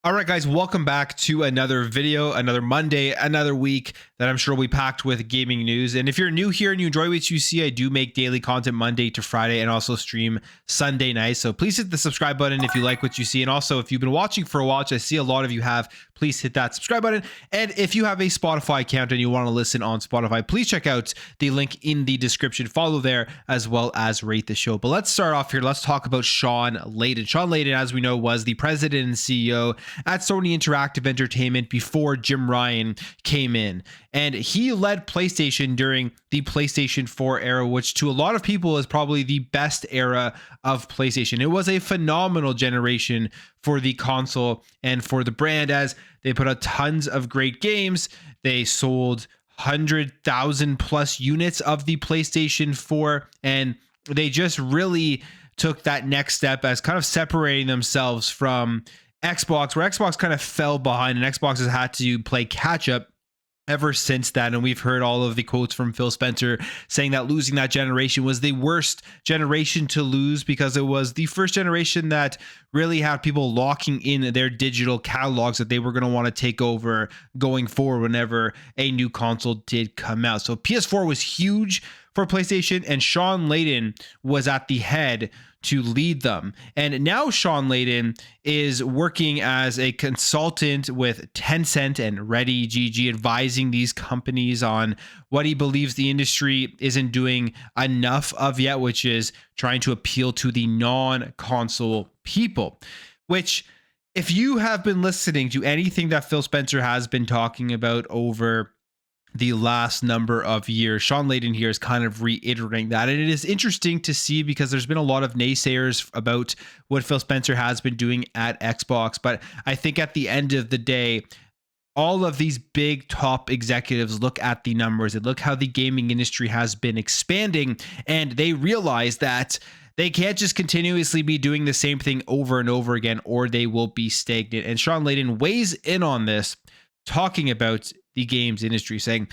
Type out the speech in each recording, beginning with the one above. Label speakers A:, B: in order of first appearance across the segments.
A: All right, guys, welcome back to another video, another Monday, another week that I'm sure will be packed with gaming news. And if you're new here and you enjoy what you see, I do make daily content Monday to Friday and also stream Sunday nights. So please hit the subscribe button if you like what you see. And also, if you've been watching for a while, which I see a lot of you have, please hit that subscribe button. And if you have a Spotify account and you want to listen on Spotify, please check out the link in the description. Follow there as well as rate the show. But let's start off here. Let's talk about Shawn Layden. Shawn Layden, as we know, was the president and CEO at Sony Interactive Entertainment before Jim Ryan came in. And he led PlayStation during the PlayStation 4 era, which to a lot of people is probably the best era of PlayStation. It was a phenomenal generation for the console and for the brand, as they put out tons of great games. They sold 100,000 plus units of the PlayStation 4, and they just really took that next step as kind of separating themselves from Xbox, where Xbox kind of fell behind and Xbox has had to play catch up ever since that. And we've heard all of the quotes from Phil Spencer saying that losing that generation was the worst generation to lose because it was the first generation that really had people locking in their digital catalogs that they were going to want to take over going forward whenever a new console did come out. So PS4 was huge for PlayStation, and Shawn Layden was at the head to lead them. And now Shawn Layden is working as a consultant with Tencent and ReadyGG, advising these companies on what he believes the industry isn't doing enough of yet, which is trying to appeal to the non-console people. Which, if you have been listening to anything that Phil Spencer has been talking about over the last number of years, Shawn Layden here is kind of reiterating that. And it is interesting to see because there's been a lot of naysayers about what Phil Spencer has been doing at Xbox. But I think at the end of the day, all of these big top executives look at the numbers and look how the gaming industry has been expanding, and they realize that they can't just continuously be doing the same thing over and over again, or they will be stagnant. And Shawn Layden weighs in on this, talking about the games industry, saying,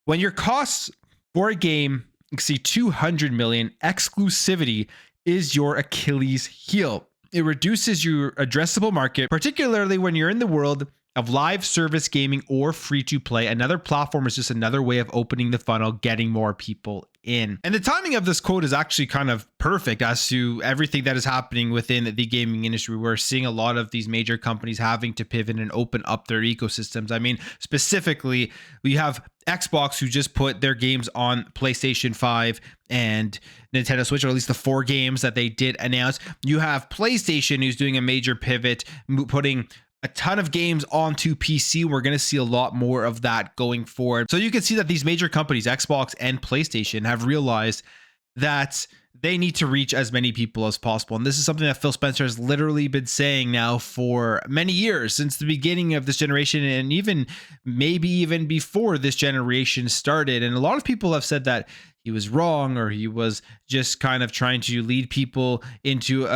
A: when your costs for a game exceed 200 million, exclusivity is your Achilles heel. It reduces your addressable market, particularly when you're in the world of live service gaming or free to play. Another platform is just another way of opening the funnel, getting more people in. And the timing of this quote is actually kind of perfect as to everything that is happening within the gaming industry. We're seeing a lot of these major companies having to pivot and open up their ecosystems. I mean, specifically, we have Xbox, who just put their games on PlayStation 5 and Nintendo Switch, or at least the 4 games that they did announce. You have PlayStation, who's doing a major pivot, putting a ton of games onto PC. We're going to see a lot more of that going forward. So you can see that these major companies, Xbox and PlayStation, have realized that they need to reach as many people as possible. And this is something that Phil Spencer has literally been saying now for many years, since the beginning of this generation, and even maybe even before this generation started. And a lot of people have said that he was wrong, or he was just kind of trying to lead people into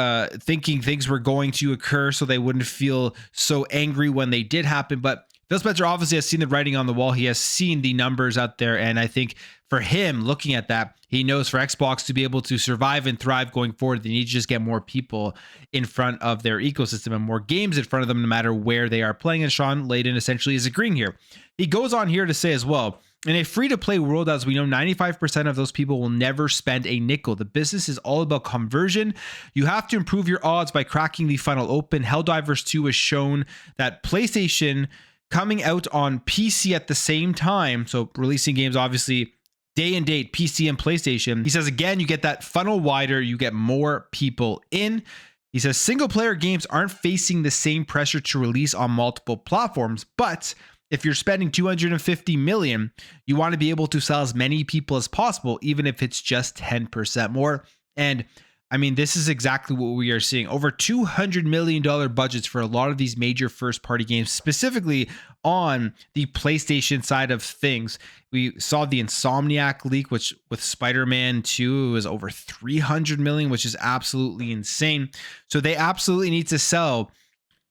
A: thinking things were going to occur so they wouldn't feel so angry when they did happen. But Phil Spencer obviously has seen the writing on the wall. He has seen the numbers out there. And I think for him, looking at that, he knows for Xbox to be able to survive and thrive going forward, they need to just get more people in front of their ecosystem and more games in front of them, no matter where they are playing. And Shawn Layden essentially is agreeing here. He goes on here to say as well, in a free-to-play world, as we know, 95% of those people will never spend a nickel. The business is all about conversion. You have to improve your odds by cracking the funnel open. Helldivers 2 has shown that PlayStation coming out on PC at the same time, so releasing games obviously day and date, PC and PlayStation. He says, again, you get that funnel wider, you get more people in. He says single-player games aren't facing the same pressure to release on multiple platforms, but if you're spending 250 million, you want to be able to sell as many people as possible, even if it's just 10% more. And I mean, this is exactly what we are seeing. Over $200 million budgets for a lot of these major first-party games, specifically on the PlayStation side of things. We saw the Insomniac leak, which with Spider-Man 2, it was over 300 million, which is absolutely insane. So they absolutely need to sell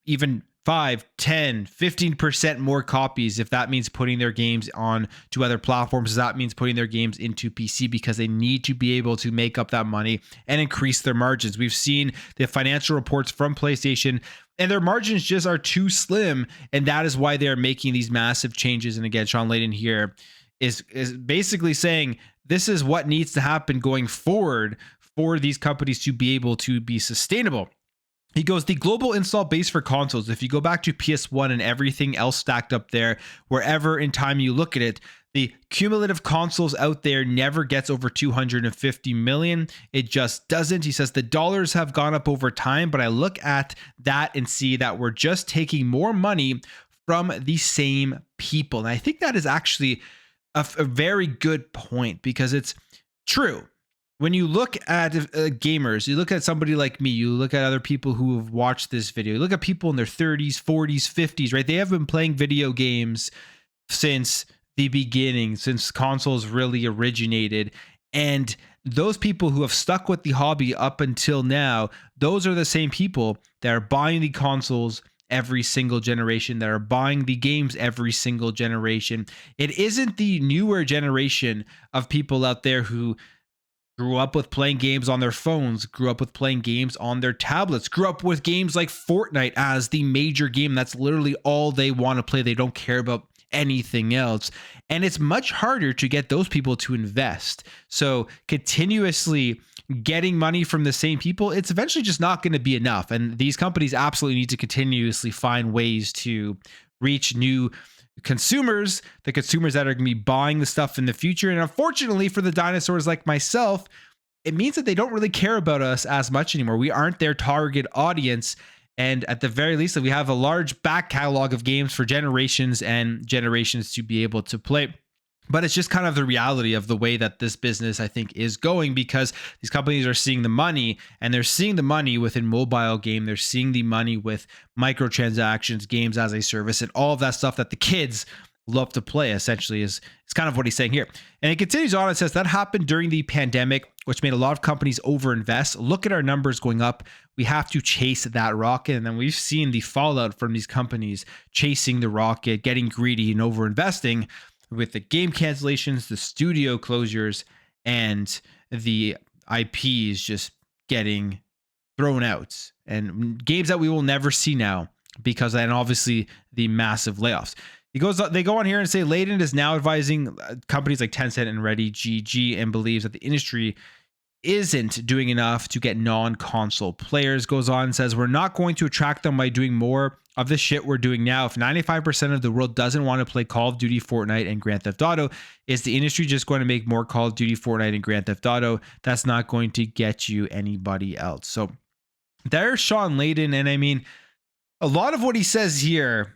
A: even 5, 10, 15% more copies if that means putting their games on to other platforms. That means putting their games into PC because they need to be able to make up that money and increase their margins. We've seen the financial reports from PlayStation and their margins just are too slim, and that is why they're making these massive changes. And again, Sean Layden here is basically saying this is what needs to happen going forward for these companies to be able to be sustainable. He goes, the global install base for consoles, if you go back to PS1 and everything else stacked up there, wherever in time you look at it, the cumulative consoles out there never gets over 250 million. It just doesn't. He says the dollars have gone up over time, but I look at that and see that we're just taking more money from the same people. And I think that is actually a very good point, because it's true. When you look at gamers, you look at somebody like me, you look at other people who have watched this video, you look at people in their 30s, 40s, 50s, right? They have been playing video games since the beginning, since consoles really originated. And those people who have stuck with the hobby up until now, those are the same people that are buying the consoles every single generation, that are buying the games every single generation. It isn't the newer generation of people out there who grew up with playing games on their phones, grew up with playing games on their tablets, grew up with games like Fortnite as the major game. That's literally all they want to play. They don't care about anything else. And it's much harder to get those people to invest. So continuously getting money from the same people, it's eventually just not going to be enough. And these companies absolutely need to continuously find ways to reach new consumers, the consumers that are going to be buying the stuff in the future. And unfortunately for the dinosaurs like myself, it means that they don't really care about us as much anymore. We aren't their target audience. And at the very least, we have a large back catalog of games for generations and generations to be able to play. But it's just kind of the reality of the way that this business, I think, is going, because these companies are seeing the money, and they're seeing the money within mobile game. They're seeing the money with microtransactions, games as a service, and all of that stuff that the kids love to play, essentially, is kind of what he's saying here. And it continues on. It says that happened during the pandemic, which made a lot of companies overinvest. Look at our numbers going up. We have to chase that rocket. And then we've seen the fallout from these companies chasing the rocket, getting greedy and overinvesting, with the game cancellations, the studio closures, and the IPs just getting thrown out, and games that we will never see now because, and obviously the massive layoffs. They go on here and say Layden is now advising companies like Tencent and Ready GG, and believes that the industry isn't doing enough to get non-console players. Goes on and says, we're not going to attract them by doing more of the shit we're doing now. If 95% of the world doesn't want to play Call of Duty, Fortnite, and Grand Theft Auto, is the industry just going to make more Call of Duty, Fortnite, and Grand Theft Auto? That's not going to get you anybody else. So there's Sean Layden. And I mean, a lot of what he says here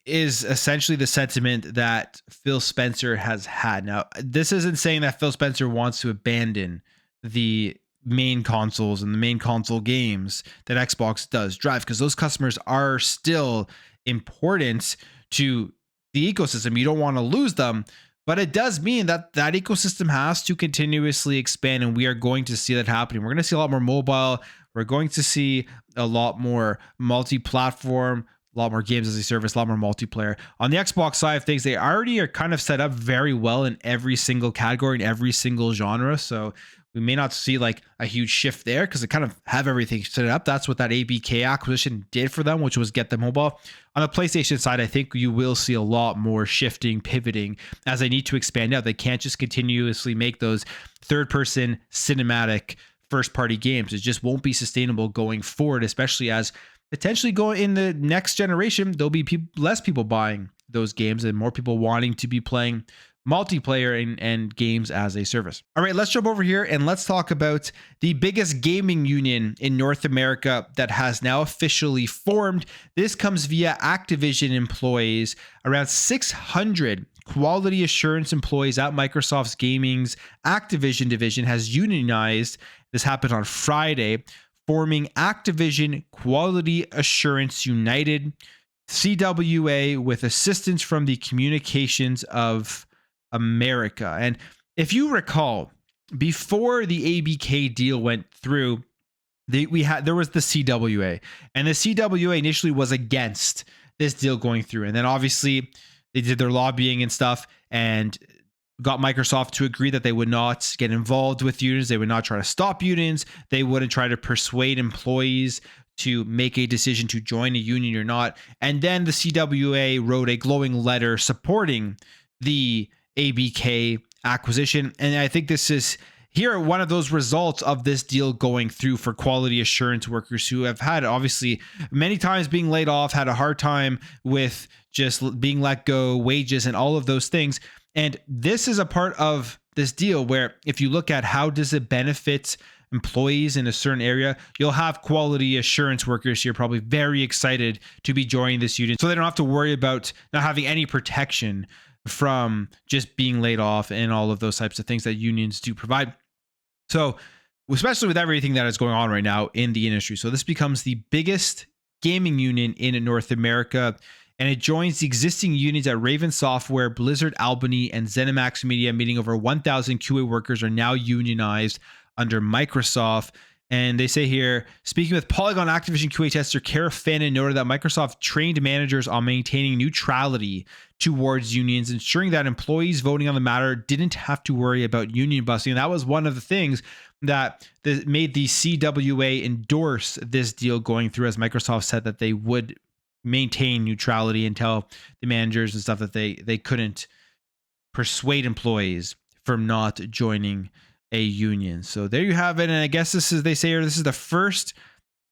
A: is essentially the sentiment that Phil Spencer has had. Now, this isn't saying that Phil Spencer wants to abandon the main consoles and the main console games that Xbox does drive, because those customers are still important to the ecosystem. You don't want to lose them, but it does mean that that ecosystem has to continuously expand, and we are going to see that happening. We're going to see a lot more mobile. We're going to see a lot more multi-platform, a lot more games as a service, a lot more multiplayer. On the Xbox side of things, they already are kind of set up very well in every single category, in every single genre. So we may not see like a huge shift there because they kind of have everything set up. That's what that ABK acquisition did for them, which was get them mobile. On the PlayStation side, I think you will see a lot more shifting, pivoting as they need to expand out. They can't just continuously make those third-person cinematic first-party games. It just won't be sustainable going forward, especially as potentially going in the next generation, there'll be less people buying those games and more people wanting to be playing multiplayer and games as a service. All right, let's jump over here and let's talk about the biggest gaming union in North America that has now officially formed. This comes via Activision employees. Around 600 quality assurance employees at Microsoft's gaming's Activision division has unionized. This happened on Friday, forming Activision Quality Assurance United, CWA, with assistance from the Communications of America. And if you recall, before the ABK deal went through, there was the CWA, and the CWA initially was against this deal going through, and then obviously they did their lobbying and stuff and got Microsoft to agree that they would not get involved with unions. They would not try to stop unions. They wouldn't try to persuade employees to make a decision to join a union or not. And then the CWA wrote a glowing letter supporting the ABK acquisition. And I think this is here one of those results of this deal going through for quality assurance workers who have had obviously many times being laid off, had a hard time with just being let go, wages and all of those things. And this is a part of this deal where if you look at how does it benefit employees in a certain area, you'll have quality assurance workers here probably very excited to be joining this union, so they don't have to worry about not having any protection from just being laid off and all of those types of things that unions do provide. So especially with everything that is going on right now in the industry. So this becomes the biggest gaming union in North America, and it joins the existing unions at Raven Software, Blizzard Albany, and ZeniMax Media, meaning over 1,000 QA workers are now unionized under Microsoft. And they say here, speaking with Polygon Activision QA tester Kara Fannin noted that Microsoft trained managers on maintaining neutrality towards unions, ensuring that employees voting on the matter didn't have to worry about union busting. And that was one of the things that made the CWA endorse this deal going through, as Microsoft said that they would maintain neutrality and tell the managers and stuff that they couldn't persuade employees from not joining a union. So there you have it. And I guess this is, they say here, this is the first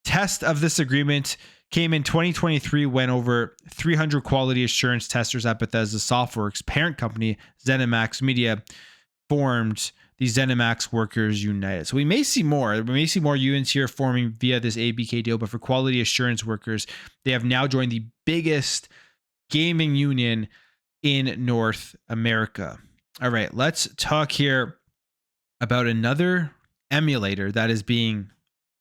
A: test of this agreement. Came in 2023 when over 300 quality assurance testers at Bethesda Softworks parent company ZeniMax Media formed the ZeniMax Workers United. So we may see more. We may see more unions here forming via this ABK deal, but for quality assurance workers, they have now joined the biggest gaming union in North America. All right, let's talk here about another emulator that is being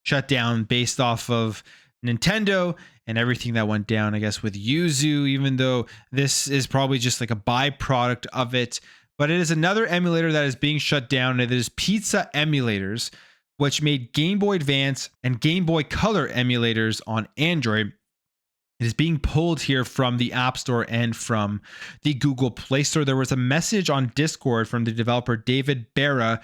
A: shut down based off of Nintendo and everything that went down, I guess, with Yuzu, even though this is probably just like a byproduct of it. But it is another emulator that is being shut down, and it is Pizza Emulators, which made Game Boy Advance and Game Boy Color emulators on Android. It is being pulled here from the App Store and from the Google Play Store. There was a message on Discord from the developer David Berra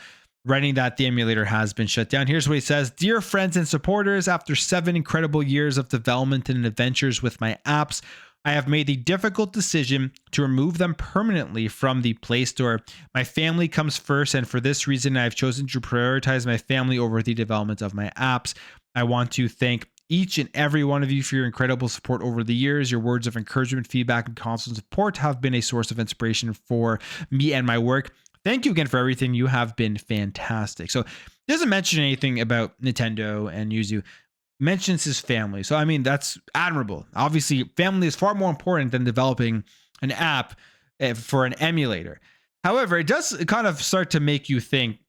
A: writing that the emulator has been shut down. Here's what he says. Dear friends and supporters, after 7 incredible years of development and adventures with my apps, I have made the difficult decision to remove them permanently from the Play Store. My family comes first, and for this reason, I have chosen to prioritize my family over the development of my apps. I want to thank each and every one of you for your incredible support over the years. Your words of encouragement, feedback, and constant support have been a source of inspiration for me and my work. Thank you again for everything. You have been fantastic. So it doesn't mention anything about Nintendo and Yuzu. Mentions his family. So, I mean, that's admirable. Obviously, family is far more important than developing an app for an emulator. However, it does kind of start to make you think,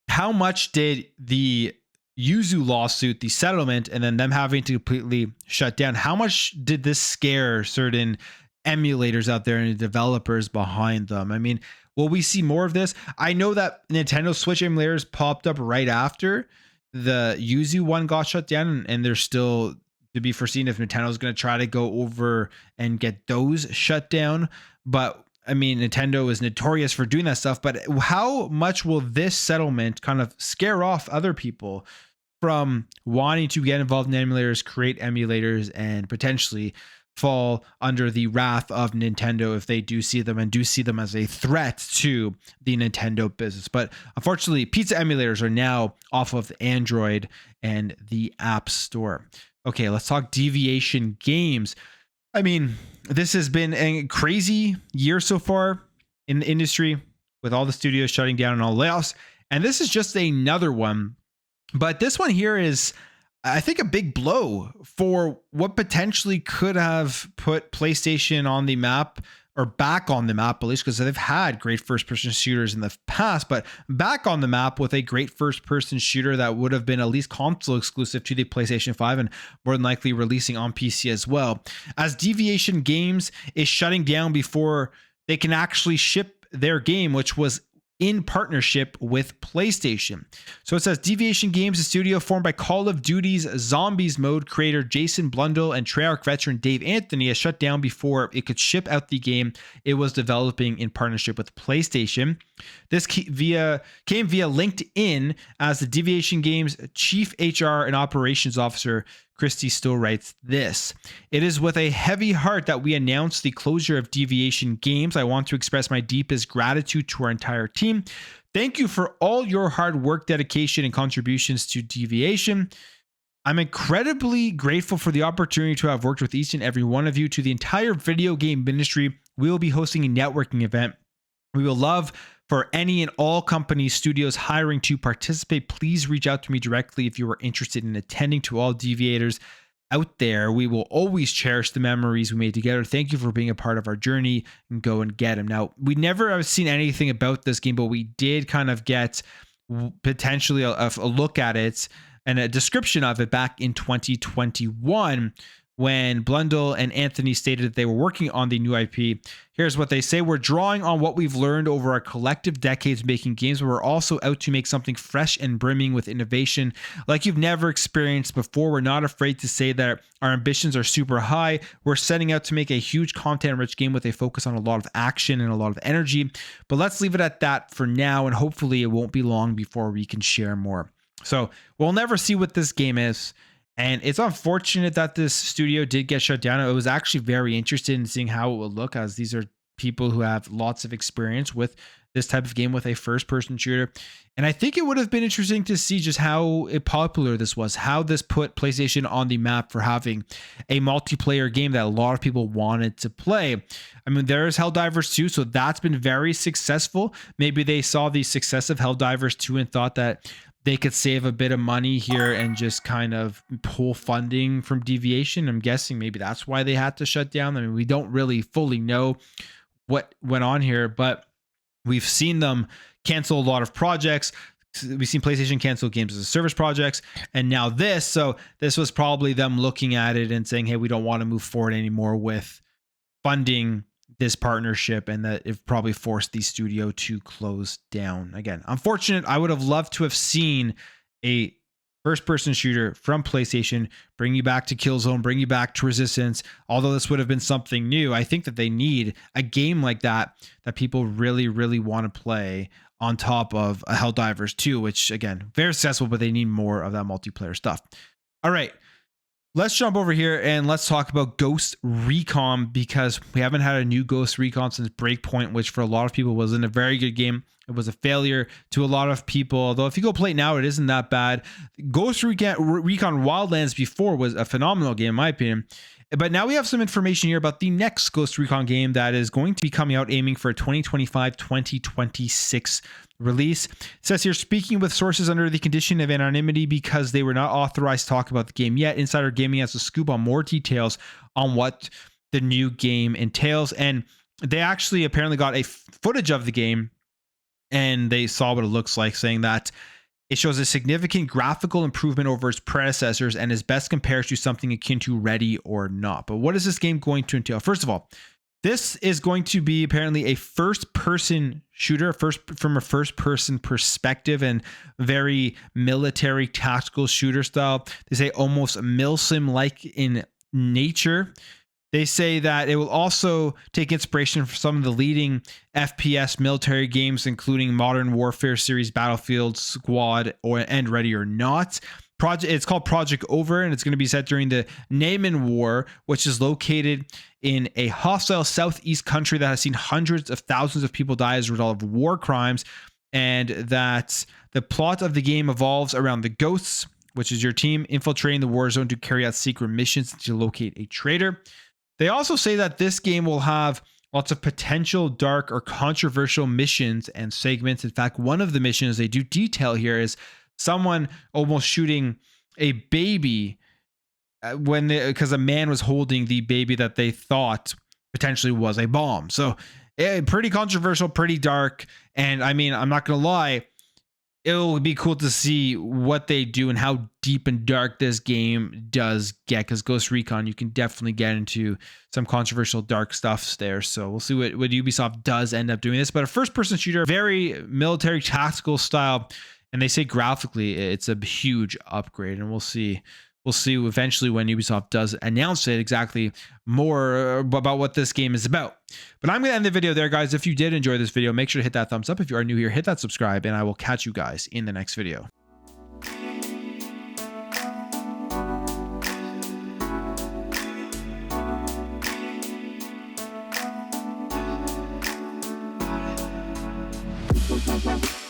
A: how much did the Yuzu lawsuit, the settlement, and then them having to completely shut down, how much did this scare certain emulators out there and the developers behind them? I mean, will we see more of this? I know that Nintendo Switch emulators popped up right after the Yuzu one got shut down, and they're still to be foreseen if Nintendo's going to try to go over and get those shut down. But I mean, Nintendo is notorious for doing that stuff. But how much will this settlement kind of scare off other people from wanting to get involved in emulators, create emulators, and potentially fall under the wrath of Nintendo if they do see them and do see them as a threat to the Nintendo business? But unfortunately, pizza emulators are now off of Android and the App Store. Okay, let's talk Deviation Games. I mean, this has been a crazy year so far in the industry with all the studios shutting down and all the layoffs. And this is just another one. But this one here is, I think, a big blow for what potentially could have put PlayStation on the map, or back on the map, at least, because they've had great first-person shooters in the past, but back on the map with a great first-person shooter that would have been at least console exclusive to the PlayStation 5 and more than likely releasing on PC as well. As Deviation Games is shutting down before they can actually ship their game, which was in partnership with PlayStation. So it says Deviation Games, a studio formed by Call of Duty's Zombies mode creator Jason Blundell and Treyarch veteran Dave Anthony, has shut down before it could ship out the game it was developing in partnership with PlayStation. This came via LinkedIn as the Deviation Games Chief HR and Operations Officer Christy Stowe writes this: "It is with a heavy heart that we announce the closure of Deviation Games. I want to express my deepest gratitude to our entire team. Thank you for all your hard work, dedication, and contributions to Deviation. I'm incredibly grateful for the opportunity to have worked with each and every one of you. To the entire video game industry, we will be hosting a networking event. We will love for any and all companies, studios hiring to participate. Please reach out to me directly if you are interested in attending. To all Deviators out there, we will always cherish the memories we made together. Thank you for being a part of our journey, and go and get them." Now, we never have seen anything about this game, but we did kind of get potentially a look at it and a description of it back in 2021 when Blundell and Anthony stated that they were working on the new IP. Here's what they say: "We're drawing on what we've learned over our collective decades making games, but we're also out to make something fresh and brimming with innovation like you've never experienced before. We're not afraid to say that our ambitions are super high. We're setting out to make a huge content-rich game with a focus on a lot of action and a lot of energy. But let's leave it at that for now, and hopefully it won't be long before we can share more." So we'll never see what this game is. And it's unfortunate that this studio did get shut down. I was actually very interested in seeing how it would look, as these are people who have lots of experience with this type of game, with a first-person shooter. And I think it would have been interesting to see just how popular this was, how this put PlayStation on the map for having a multiplayer game that a lot of people wanted to play. I mean, there's Helldivers 2, so that's been very successful. Maybe they saw the success of Helldivers 2 and thought that they could save a bit of money here and just kind of pull funding from Deviation. I'm guessing maybe that's why they had to shut down. I mean, we don't really fully know what went on here, but we've seen them cancel a lot of projects. We've seen PlayStation cancel games as a service projects, and now this. So this was probably them looking at it and saying, hey, we don't want to move forward anymore with funding this partnership, and that it probably forced the studio to close down. Again, unfortunate. I would have loved to have seen a first-person shooter from PlayStation bring you back to Killzone, bring you back to Resistance. Although this would have been something new, I think that they need a game like that people really, really want to play on top of a Helldivers 2, which again, very successful, but they need more of that multiplayer stuff. All right. Let's jump over here and let's talk about Ghost Recon, because we haven't had a new Ghost Recon since Breakpoint, which for a lot of people wasn't a very good game. It was a failure to a lot of people, although if you go play it now, it isn't that bad. Ghost Recon Wildlands before was a phenomenal game, in my opinion. But now we have some information here about the next Ghost Recon game that is going to be coming out, aiming for a 2025-2026 release. It says here, speaking with sources under the condition of anonymity because they were not authorized to talk about the game yet, Insider Gaming has a scoop on more details on what the new game entails. And they actually apparently got a footage of the game and they saw what it looks like, saying that it shows a significant graphical improvement over its predecessors and is best compared to something akin to Ready or Not. But what is this game going to entail? First of all, this is going to be apparently a first-person shooter, from a first-person perspective, and very military tactical shooter style. They say almost milsim-like in nature. They say that it will also take inspiration from some of the leading FPS military games, including Modern Warfare series, Battlefield, Squad, and Ready or Not. It's called Project Over, and it's going to be set during the Yemen War, which is located in a hostile southeast country that has seen hundreds of thousands of people die as a result of war crimes, and that the plot of the game evolves around the Ghosts, which is your team infiltrating the war zone to carry out secret missions to locate a traitor. They also say that this game will have lots of potential dark or controversial missions and segments. In fact, one of the missions they do detail here is someone almost shooting a baby because a man was holding the baby that they thought potentially was a bomb. So pretty controversial, pretty dark. And I mean, I'm not going to lie, it'll be cool to see what they do and how deep and dark this game does get, because Ghost Recon, you can definitely get into some controversial dark stuff there. So we'll see what Ubisoft does end up doing this. But a first person shooter, very military tactical style, and they say graphically it's a huge upgrade, and we'll see eventually when Ubisoft does announce it exactly more about what this game is about. But I'm going to end the video there, guys. If you did enjoy this video, make sure to hit that thumbs up. If you are new here, hit that subscribe, and I will catch you guys in the next video.
B: We'll be right back.